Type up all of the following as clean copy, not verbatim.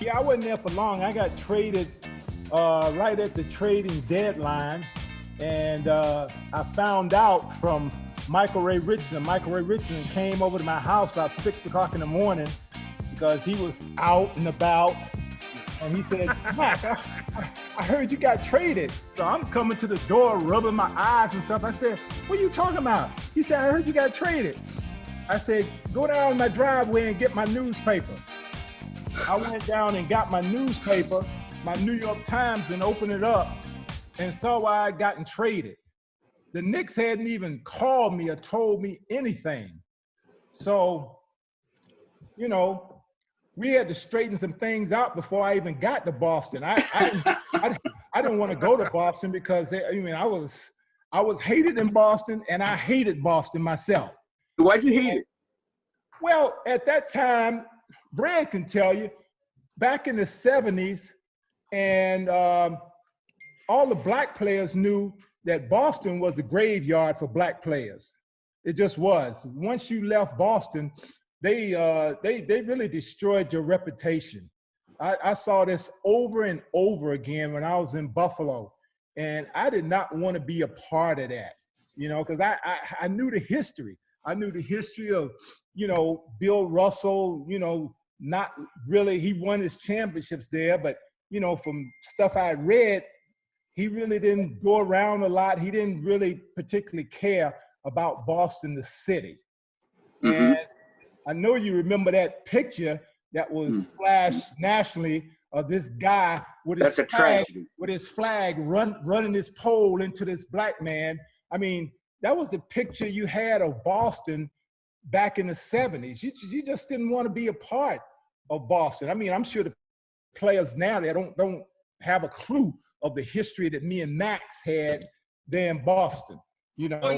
Yeah, I wasn't there for long. I got traded right at the trading deadline, and I found out from Michael Ray Richardson. Michael Ray Richardson came over to my house about 6 o'clock in the morning because he was out and about, and he said, "Mac, I heard you got traded." So I'm coming to the door, rubbing my eyes and stuff. I said, "What are you talking about?" He said, "I heard you got traded." I said, "Go down my driveway and get my newspaper." I went down and got my newspaper, my New York Times, and opened it up and saw why I'd gotten traded. The Knicks hadn't even called me or told me anything. So, we had to straighten some things out before I even got to Boston. I didn't want to go to Boston because I was hated in Boston, and I hated Boston myself. Why'd you hate it? Well, at that time, Brad can tell you, back in the 70s, and all the black players knew that Boston was the graveyard for black players. It just was. Once you left Boston, they really destroyed your reputation. I saw this over and over again when I was in Buffalo, and I did not want to be a part of that, because I knew the history. I knew the history of, Bill Russell, not really, he won his championships there, but, from stuff I read, he really didn't go around a lot. He didn't really particularly care about Boston, the city. Mm-hmm. And I know you remember that picture that was flashed nationally of this guy with his flag running his pole into this black man. I mean, that was the picture you had of Boston back in the 70s. You just didn't want to be a part of Boston. I mean, I'm sure the players now, they don't have a clue of the history that me and Max had there in Boston. Well,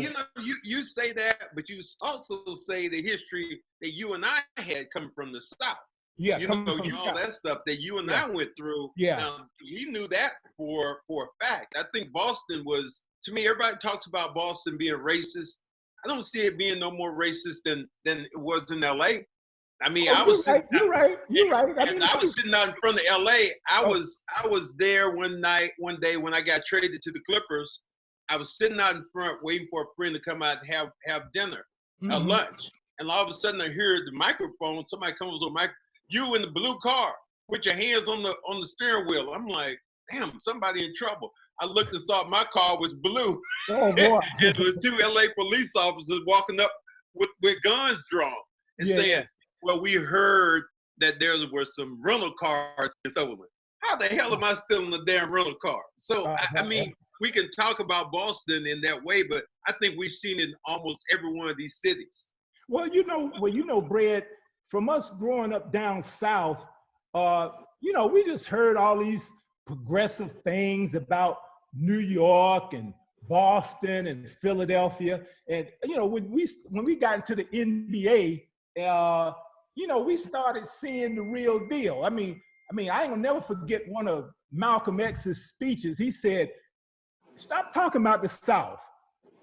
you say that, but you also say the history that you and I had coming from the South. Yeah, all that stuff that you and I went through. Yeah, he knew that for a fact. I think Boston was, to me, everybody talks about Boston being racist. I don't see it being no more racist than it was in L.A. I mean, You're right. I was sitting out in front of L.A. I was there one day when I got traded to the Clippers. I was sitting out in front waiting for a friend to come out and have dinner, lunch. And all of a sudden I hear the microphone, somebody comes with a mic, "You in the blue car, put your hands on the steering wheel." I'm like, damn, somebody in trouble. I looked and saw my car was blue. Oh, boy. And there was 2 LA police officers walking up with guns drawn and saying, "Well, we heard that there were some rental cars." And so, how the hell am I still in the damn rental car? So, I mean, we can talk about Boston in that way, but I think we've seen it in almost every one of these cities. Well, Brad, from us growing up down south, we just heard all these progressive things about New York and Boston and Philadelphia. And, when we got into the NBA, we started seeing the real deal. I mean, I ain't gonna never forget one of Malcolm X's speeches. He said, "Stop talking about the South.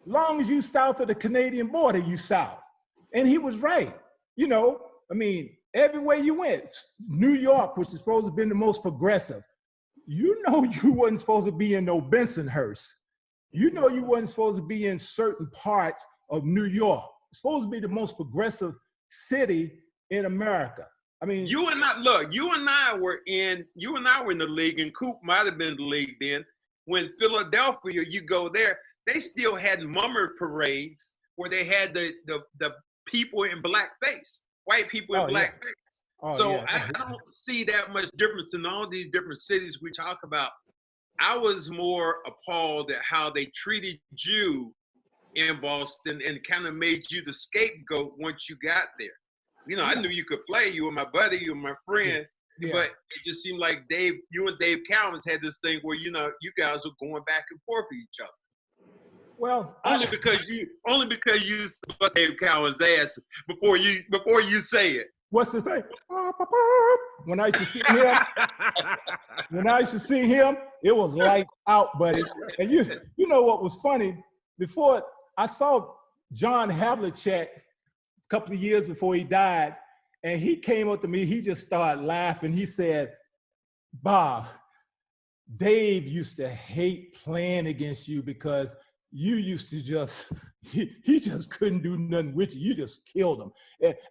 Long as you south of the Canadian border, you south." And he was right. Everywhere you went, New York, which is supposed to have been the most progressive, you wasn't supposed to be in no Bensonhurst. You wasn't supposed to be in certain parts of New York. It's supposed to be the most progressive city in America. I mean, you and I were in the league, and Coop might have been in the league then. When Philadelphia, you go there, they still had mummer parades where they had the people in blackface, white people in blackface. I don't see that much difference in all these different cities we talk about. I was more appalled at how they treated you in Boston and kind of made you the scapegoat once you got there. I knew you could play. You were my buddy. You were my friend. Yeah. But it just seemed like you and Dave Cowens had this thing where, you guys were going back and forth with each other. Well, only because you used to bust Dave Cowens' ass before you say it. What's his name? When I used to see him, it was light out, buddy. And you know what was funny? Before I saw John Havlicek a couple of years before he died, and he came up to me, he just started laughing. He said, Bob, Dave used to hate playing against you because you used to just, he just couldn't do nothing with you. You just killed him.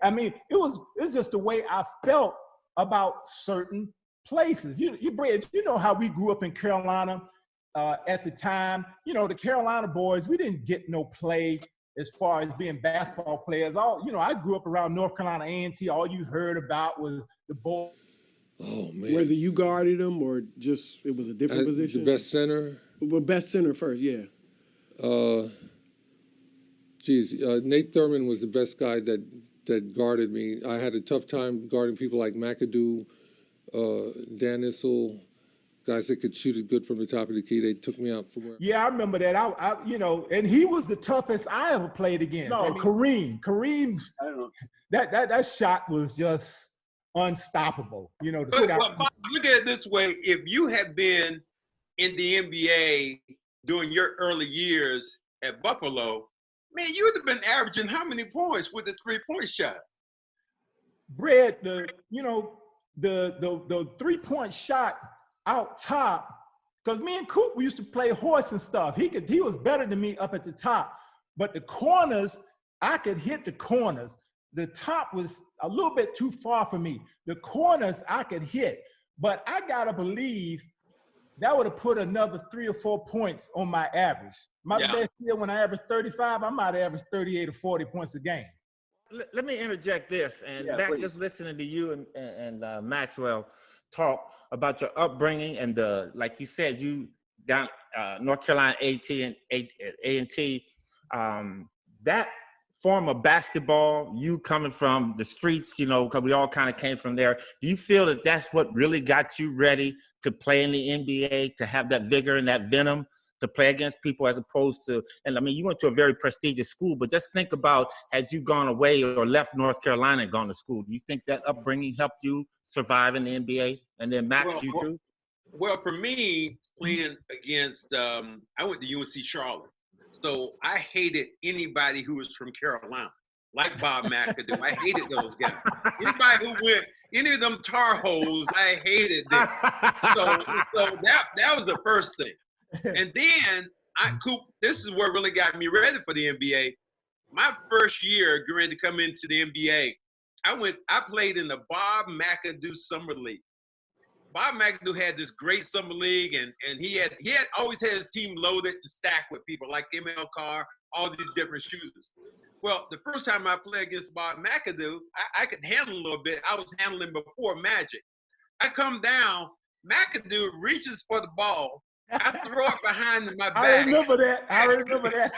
I mean, it's just the way I felt about certain places. Brad, you know how we grew up in Carolina at the time. You know, the Carolina boys, we didn't get no play as far as being basketball players. I grew up around North Carolina A&T. All you heard about was the boys. Oh, man. Whether you guarded them or just it was a different position? The best center? Well, best center first, yeah. Nate Thurman was the best guy that guarded me. I had a tough time guarding people like McAdoo, Dan Issel, guys that could shoot it good from the top of the key. They took me out from where. Yeah, I remember that. And he was the toughest I ever played against. No, Kareem's, I don't know. That shot was just unstoppable. But Bob, look at it this way: if you had been in the NBA during your early years at Buffalo, man, you would have been averaging how many points with the 3-point shot? Brad, the 3-point shot out top, because me and Coop, we used to play horse and stuff. He was better than me up at the top, but the corners, I could hit the corners. The top was a little bit too far for me. The corners I could hit, but I gotta believe that would have put another 3 or 4 points on my average. My best year when I averaged 35, I might have averaged 38 or 40 points a game. Let me interject this, and please. Just listening to you and Maxwell talk about your upbringing and like you said, you down North Carolina A&T, that form of basketball, you coming from the streets, because we all kind of came from there. Do you feel that that's what really got you ready to play in the NBA, to have that vigor and that venom to play against people as opposed to, and I mean, you went to a very prestigious school, but just think about, had you gone away or left North Carolina and gone to school, do you think that upbringing helped you survive in the NBA? And then Max, you too? Well, for me, playing against, I went to UNC Charlotte. So I hated anybody who was from Carolina, like Bob McAdoo. I hated those guys. Anybody who went, any of them Tar Heels, I hated them. So that was the first thing. And then, Coop, this is what really got me ready for the NBA. My first year, getting ready to come into the NBA, I played in the Bob McAdoo Summer League. Bob McAdoo had this great summer league, and he had always had his team loaded and stacked with people like ML Carr, all these different shooters. Well, the first time I played against Bob McAdoo, I could handle a little bit. I was handling before Magic. I come down, McAdoo reaches for the ball. I throw it behind my back. I remember that.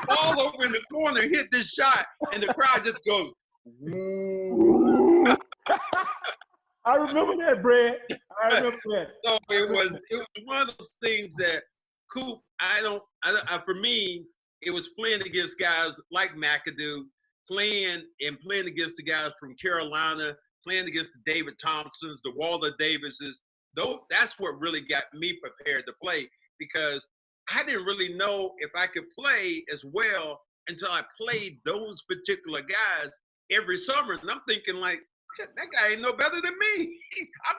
Ball over in the corner, hit this shot, and the crowd just goes, woo. I remember that, Brad. I remember that. So it was one of those things that Coop, for me, it was playing against guys like McAdoo, playing against the guys from Carolina, playing against the David Thompsons, the Walter Davises. That's what really got me prepared to play, because I didn't really know if I could play as well until I played those particular guys every summer. And I'm thinking like, that guy ain't no better than me.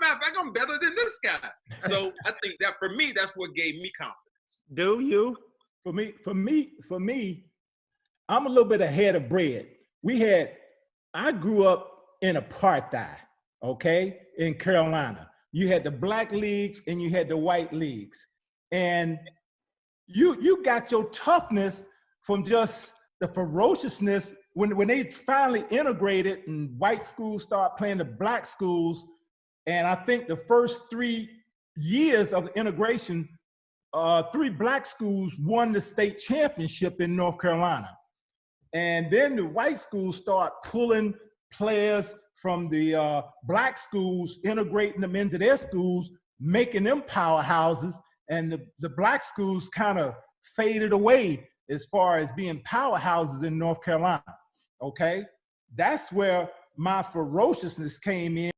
I'm better than this guy. So I think that for me, that's what gave me confidence. Do you? For me, I'm a little bit ahead of Brad. I grew up in apartheid, okay, in Carolina. You had the black leagues and you had the white leagues. And you got your toughness from just the ferociousness when they finally integrated and white schools start playing the black schools. And I think the first 3 years of integration, 3 black schools won the state championship in North Carolina. And then the white schools start pulling players from the black schools, integrating them into their schools, making them powerhouses. And the black schools kind of faded away as far as being powerhouses in North Carolina, okay? That's where my ferociousness came in.